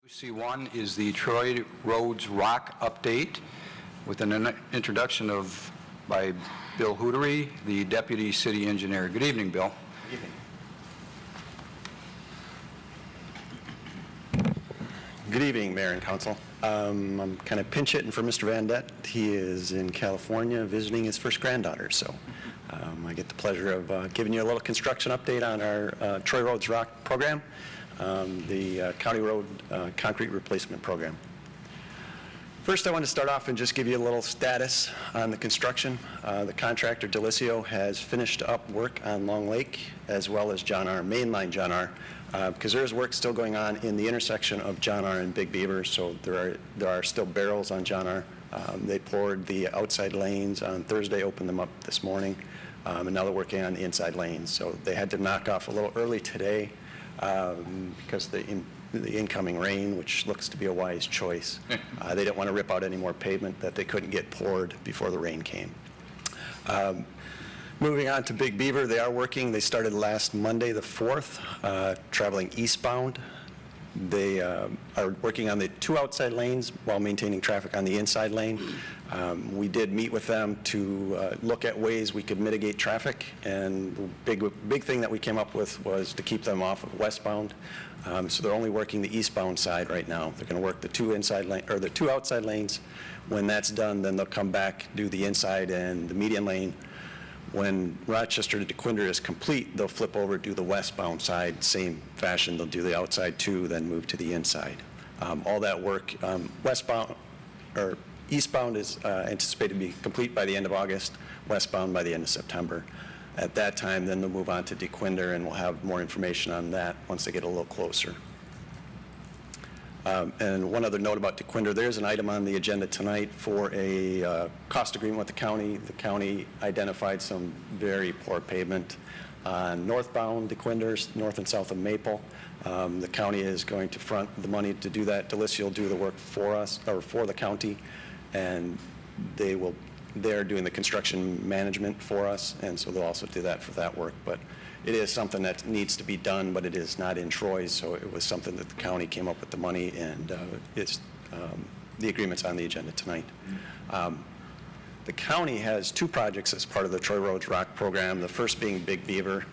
C1 is the Troy Roads Rock update with an introduction by Bill Hootery, the Deputy City Engineer. Good evening, Bill. Good evening. Good evening, Mayor and Council. I'm kind of pinch hitting for Mr. Van Dett. He is in California visiting his first granddaughter, so I get the pleasure of giving you a little construction update on our Troy Roads Rock program. The County Road Concrete Replacement Program. First, I want to start off and just give you a little status on the construction. The contractor, Delisio, has finished up work on Long Lake as well as John R., mainline John R., because there is work still going on in the intersection of John R. and Big Beaver, so there are still barrels on John R. They poured the outside lanes on Thursday, opened them up this morning, and now they're working on the inside lanes. So they had to knock off a little early today, because the incoming rain, which looks to be a wise choice. They didn't want to rip out any more pavement that they couldn't get poured before the rain came. Moving on to Big Beaver, they are working. They started last Monday, the 4th, traveling eastbound. They are working on the 2 outside lanes while maintaining traffic on the inside lane. We did meet with them to look at ways we could mitigate traffic, and the big thing that we came up with was to keep them off of westbound. So they're only working the eastbound side right now. They're going to work the 2 outside lanes. When that's done, then they'll come back, do the inside and the median lane. When Rochester to DeQuinder is complete, they'll flip over, do the westbound side, same fashion. They'll do the outside 2, then move to the inside. All that work, eastbound is anticipated to be complete by the end of August, westbound by the end of September. At that time, then they'll move on to DeQuinder, and we'll have more information on that once they get a little closer. And one other note about DeQuinder, there's an item on the agenda tonight for a cost agreement with the county. The county identified some very poor pavement on northbound DeQuinder, north and south of Maple. The county is going to front the money to do that. Delisio will do the work for us, or for the county, and they're doing the construction management for us, and so they'll also do that for that work. But it is something that needs to be done, but it is not in Troy, so it was something that the county came up with the money, and the agreement's on the agenda tonight. The county has 2 projects as part of the Troy Roads Rock program, the first being Big Beaver,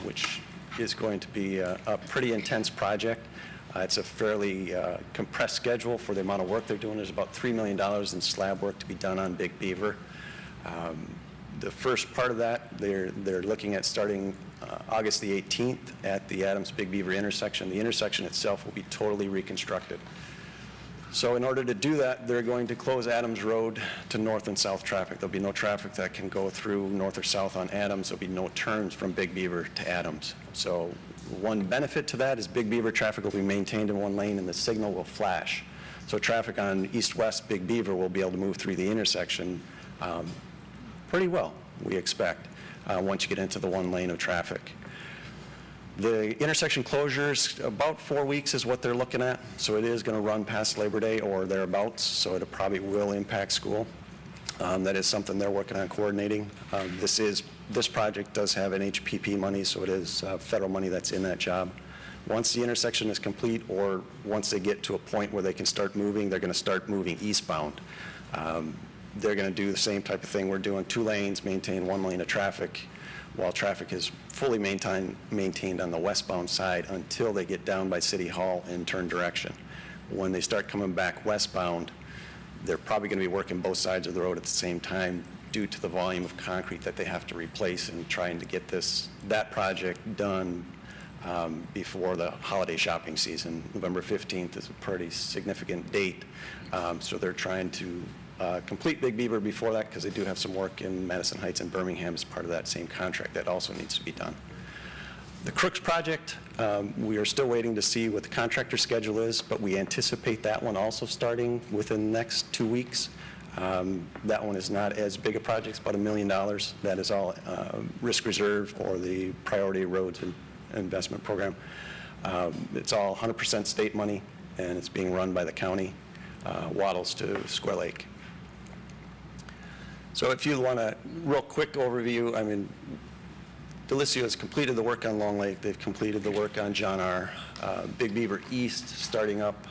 which is going to be a pretty intense project. It's a fairly compressed schedule for the amount of work they're doing. There's about $3 million in slab work to be done on Big Beaver. The first part of that, they're looking at starting August the 18th at the Adams-Big Beaver intersection. The intersection itself will be totally reconstructed. So in order to do that, they're going to close Adams Road to north and south traffic. There'll be no traffic that can go through north or south on Adams. There'll be no turns from Big Beaver to Adams. So one benefit to that is Big Beaver traffic will be maintained in one lane and the signal will flash. So traffic on east-west Big Beaver will be able to move through the intersection pretty well, we expect, once you get into the one lane of traffic. The intersection closures, about 4 weeks is what they're looking at, so it is going to run past Labor Day or thereabouts, so it probably will impact school. That is something they're working on coordinating. This project does have NHPP money, so it is federal money that's in that job. Once the intersection is complete, or once they get to a point where they can start moving, they're going to start moving eastbound. They're going to do the same type of thing we're doing, 2 lanes, maintain 1 lane of traffic, while traffic is fully maintained on the westbound side until they get down by City Hall and turn direction. When they start coming back westbound, they're probably going to be working both sides of the road at the same time due to the volume of concrete that they have to replace, and trying to get that project done before the holiday shopping season. November 15th is a pretty significant date, so they're trying to complete Big Beaver before that, because they do have some work in Madison Heights and Birmingham as part of that same contract that also needs to be done. The Crooks project, we are still waiting to see what the contractor schedule is, but we anticipate that one also starting within the next 2 weeks. That one is not as big a project, it's about $1 million. That is all risk reserve or the Priority Roads Investment Program. It's all 100% state money, and it's being run by the county, Waddles to Square Lake. So if you want a real quick overview, I mean, Delisio has completed the work on Long Lake. They've completed the work on John R. Big Beaver East starting up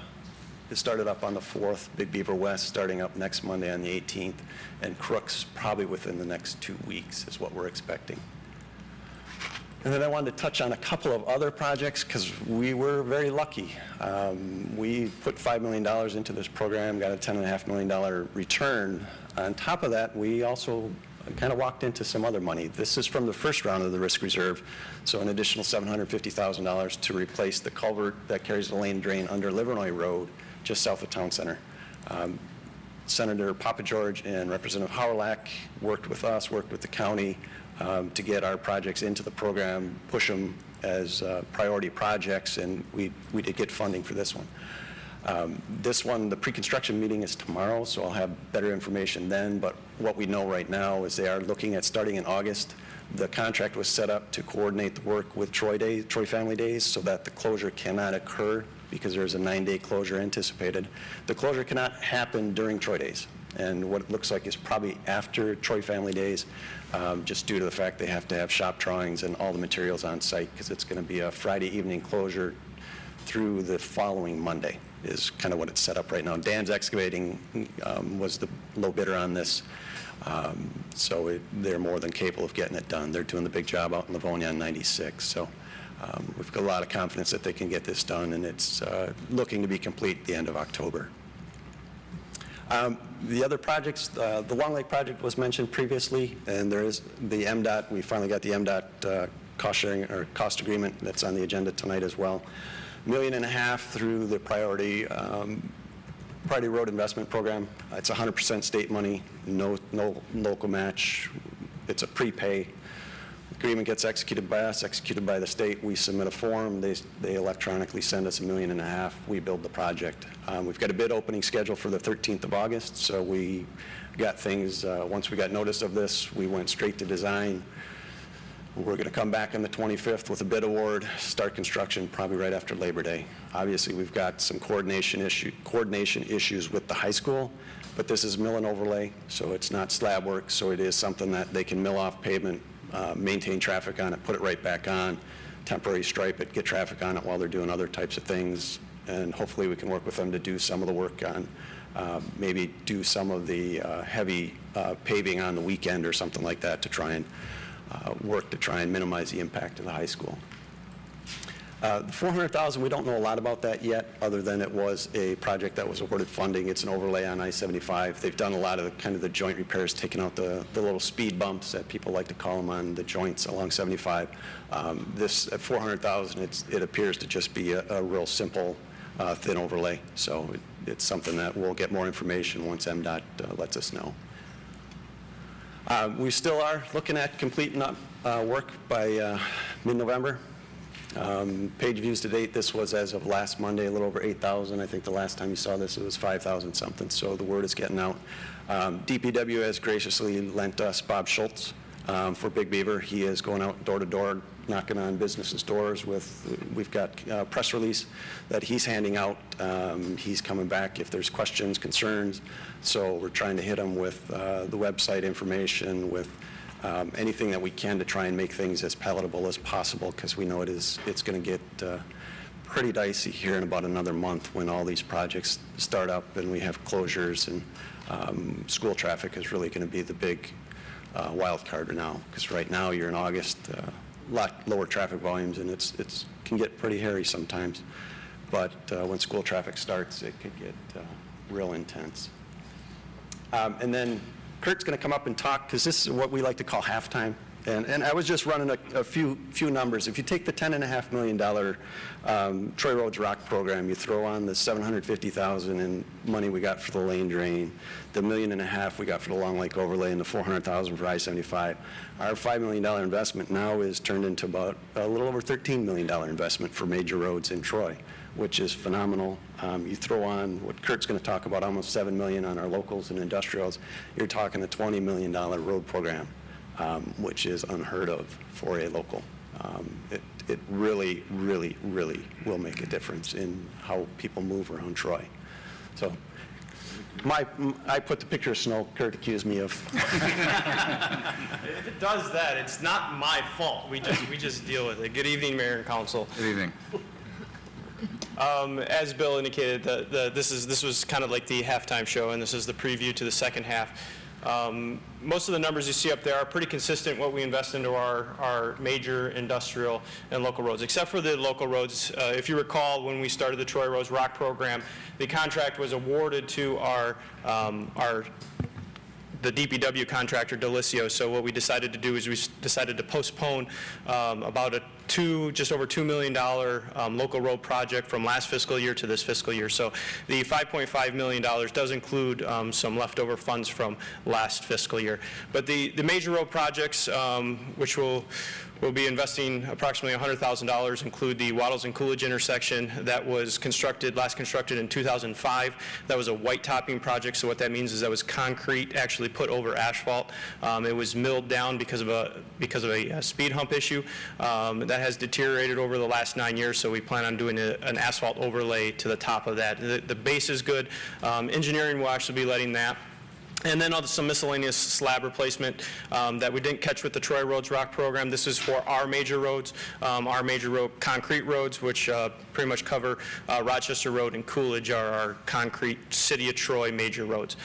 is started up on the 4th, Big Beaver West starting up next Monday on the 18th, and Crooks probably within the next 2 weeks is what we're expecting. And then I wanted to touch on a couple of other projects because we were very lucky. We put $5 million into this program, got a $10.5 million return. On top of that, we also kind of walked into some other money. This is from the first round of the risk reserve, so an additional $750,000 to replace the culvert that carries the lane drain under Livernois Road, just south of Town Center. Senator Papa George and Representative Howlack worked with us, worked with the county to get our projects into the program, push them as priority projects, and we did get funding for this one. This one, the pre-construction meeting is tomorrow, so I'll have better information then, but what we know right now is they are looking at starting in August. The contract was set up to coordinate the work with Troy Family Days so that the closure cannot occur because there's a 9-day closure anticipated. The closure cannot happen during Troy Days, and what it looks like is probably after Troy Family Days, just due to the fact they have to have shop drawings and all the materials on site because it's going to be a Friday evening closure through the following Monday is kind of what it's set up right now. Dan's Excavating was the low bidder on this, so they're more than capable of getting it done. They're doing the big job out in Livonia on 96, so we've got a lot of confidence that they can get this done, and it's looking to be complete at the end of October. The other projects, the Long Lake project was mentioned previously, and there is the MDOT. We finally got the MDOT cost sharing or cost agreement that's on the agenda tonight as well. $1.5 million through the Priority Road Investment Program. It's 100% state money, no local match. It's a prepay. Agreement gets executed by us, executed by the state. We submit a form. They electronically send us $1.5 million. We build the project. We've got a bid opening scheduled for the 13th of August, so we got things, once we got notice of this, we went straight to design. We're going to come back on the 25th with a bid award, start construction probably right after Labor Day. Obviously, we've got some coordination issues with the high school, but this is mill and overlay, so it's not slab work, so it is something that they can mill off pavement, maintain traffic on it, put it right back on, temporary stripe it, get traffic on it while they're doing other types of things, and hopefully we can work with them to do some of the work on, maybe do some of the heavy paving on the weekend or something like that to try and work to try and minimize the impact of the high school. The $400,000, we don't know a lot about that yet, other than it was a project that was awarded funding. It's an overlay on I-75. They've done a lot of the joint repairs, taking out the little speed bumps that people like to call them on the joints along 75. This at $400,000, it appears to just be a real simple, thin overlay. So it's something that we'll get more information once MDOT lets us know. We still are looking at completing up work by mid-November. Page views to date, this was as of last Monday, a little over 8,000. I think the last time you saw this, it was 5,000 something, so the word is getting out. DPW has graciously lent us Bob Schultz for Big Beaver. He is going out door to door, knocking on businesses' doors we've got a press release that he's handing out. He's coming back if there's questions, concerns, so we're trying to hit him with the website information, with anything that we can to try and make things as palatable as possible, because we know it's going to get pretty dicey here in about another month when all these projects start up and we have closures, and school traffic is really going to be the big wild card now, because right now you're in August, a lot lower traffic volumes, and it can get pretty hairy sometimes. But when school traffic starts, it could get real intense. And then Kurt's going to come up and talk, because this is what we like to call halftime. And I was just running a few numbers. If you take the $10.5 million Troy Roads Rock program, you throw on the $750,000 in money we got for the lane drain, the $1.5 million we got for the Long Lake overlay, and the $400,000 for I-75, our $5 million investment now is turned into about a little over $13 million investment for major roads in Troy, which is phenomenal. You throw on what Kurt's going to talk about, almost $7 million on our locals and industrials, you're talking a $20 million road program. Which is unheard of for a local. It really, really, really will make a difference in how people move around Troy. So I put the picture of snow Kurt accused me of. If it does that, it's not my fault. We just deal with it. Good evening, Mayor and Council. Good evening. As Bill indicated, this was kind of like the halftime show, and this is the preview to the second half. Most of the numbers you see up there are pretty consistent what we invest into our major industrial and local roads, except for the local roads. If you recall, when we started the Troy Roads Rock program, the contract was awarded to the DPW contractor, Delicio. So what we decided to do is we decided to postpone about just over $2 million local road project from last fiscal year to this fiscal year. So the $5.5 million does include some leftover funds from last fiscal year. But the major road projects, which we'll be investing approximately $100,000, include the Waddles and Coolidge intersection that was last constructed in 2005. That was a white topping project, so what that means is that was concrete actually put over asphalt. It was milled down because of a speed hump issue. That has deteriorated over the last 9 years, so we plan on doing an asphalt overlay to the top of that. The base is good. Engineering will actually be letting that. And then some miscellaneous slab replacement that we didn't catch with the Troy Roads Rock program. This is for our major roads, our major road concrete roads, which pretty much cover Rochester Road and Coolidge are our concrete City of Troy major roads.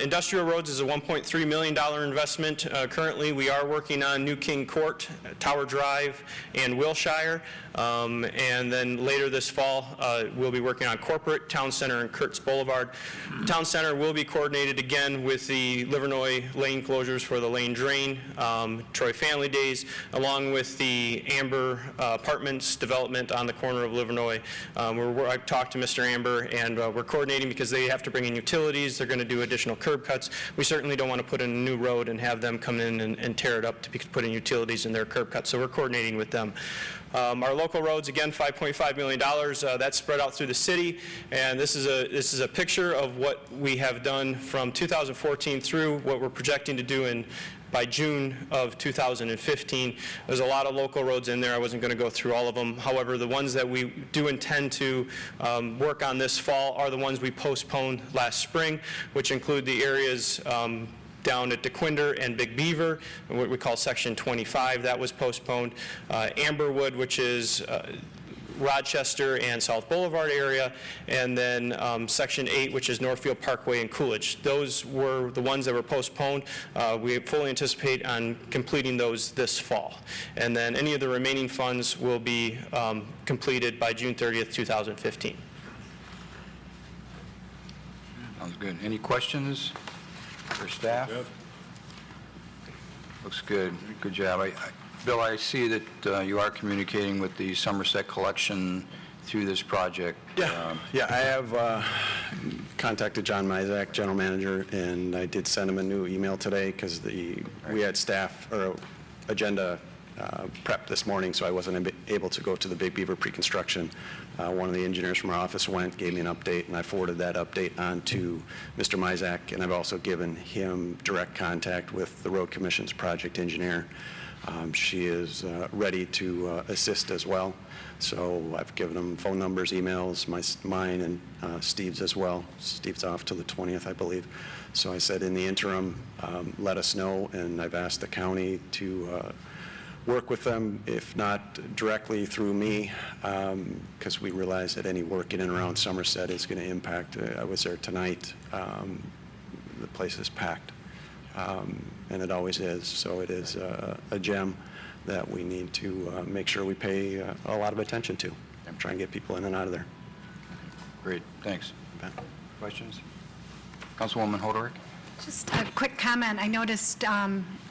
Industrial roads is a $1.3 million investment. Currently, we are working on New King Court, Tower Drive, and Wilshire. And then later this fall, we'll be working on Corporate, Town Center, and Kurtz Boulevard. Town Center will be coordinated again with the Livernois lane closures for the lane drain, Troy Family Days, along with the Amber Apartments development on the corner of Livernois. I talked to Mr. Amber, and we're coordinating because they have to bring in utilities. They're going to do additional curb cuts. We certainly don't want to put in a new road and have them come in and tear it up to put in utilities in their curb cuts. So we're coordinating with them. Our local roads, again, $5.5 million. That's spread out through the city, and this is a picture of what we have done from 2014 through what we're projecting to do by June of 2015. There's a lot of local roads in there. I wasn't going to go through all of them. However, the ones that we do intend to work on this fall are the ones we postponed last spring, which include the areas down at DeQuinder and Big Beaver, and what we call Section 25, that was postponed. Amberwood, which is Rochester and South Boulevard area, and then Section 8, which is Northfield Parkway and Coolidge. Those were the ones that were postponed. We fully anticipate on completing those this fall. And then any of the remaining funds will be completed by June 30th, 2015. Sounds good. Any questions for staff? Looks good. Good job. Bill, I see that you are communicating with the Somerset Collection through this project. Yeah, I have contacted John Mizak, General Manager, and I did send him a new email today because we had staff or agenda prep this morning, so I wasn't able to go to the Big Beaver pre-construction. One of the engineers from our office gave me an update, and I forwarded that update on to Mr. Mizak, and I've also given him direct contact with the Road Commission's project engineer. She is ready to assist as well. So I've given them phone numbers, emails, mine and Steve's as well. Steve's off to the 20th, I believe. So I said in the interim, let us know, and I've asked the county to work with them, if not directly through me, because we realize that any work in and around Somerset is going to impact. I was there tonight. The place is packed. And it always is. So it is a gem that we need to make sure we pay a lot of attention to. Try and get people in and out of there. Great, thanks. Questions? Councilwoman Hoderick? Just a quick comment. I noticed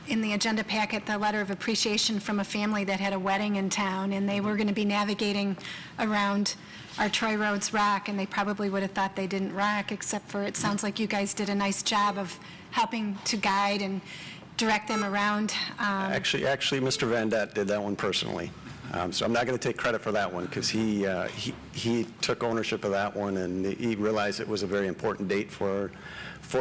in the agenda packet the letter of appreciation from a family that had a wedding in town, and they were going to be navigating around our Troy Roads Rock, and they probably would have thought they didn't rock, except for it sounds like you guys did a nice job of helping to guide and direct them around. Actually, Mr. Vandette did that one personally. So I'm not going to take credit for that one because he took ownership of that one, and he realized it was a very important date for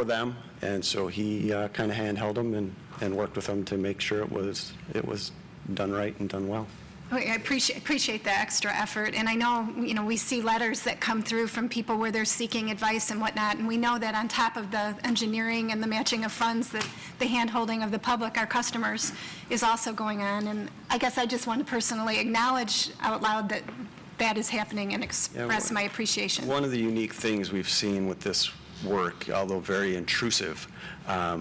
them, and so he kind of handheld them and worked with them to make sure it was done right and done well. I appreciate the extra effort, and I know, we see letters that come through from people where they're seeking advice and whatnot, and we know that on top of the engineering and the matching of funds, that the hand-holding of the public, our customers, is also going on. And I guess I just want to personally acknowledge out loud that that is happening and express my appreciation. One of the unique things we've seen with this work, although very intrusive,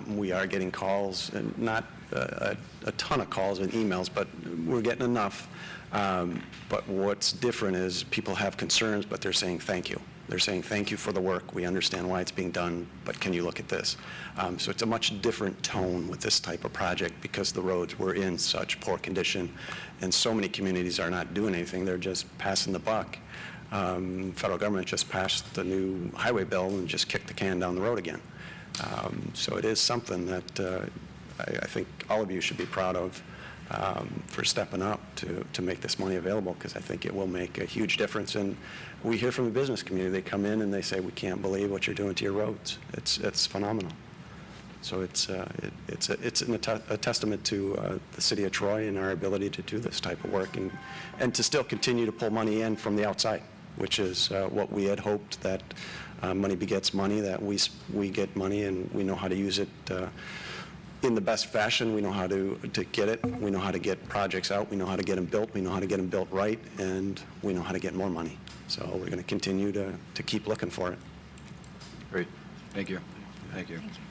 we are getting calls, and not a ton of calls and emails, but we're getting enough. But what's different is people have concerns, but they're saying thank you. They're saying thank you for the work. We understand why it's being done, but can you look at this? So it's a much different tone with this type of project because the roads were in such poor condition, and so many communities are not doing anything. They're just passing the buck. Federal government just passed the new highway bill and just kicked the can down the road again. So it is something that I think all of you should be proud of for stepping up to make this money available, because I think it will make a huge difference. And we hear from the business community. They come in and they say, we can't believe what you're doing to your roads. It's phenomenal. So it's a testament to the city of Troy and our ability to do this type of work and to still continue to pull money in from the outside, which is what we had hoped, that money begets money, that we get money and we know how to use it in the best fashion. We know how to get it. We know how to get projects out. We know how to get them built. We know how to get them built right, and we know how to get more money. So we're going to continue to keep looking for it. Great. Thank you. Thank you. Thank you.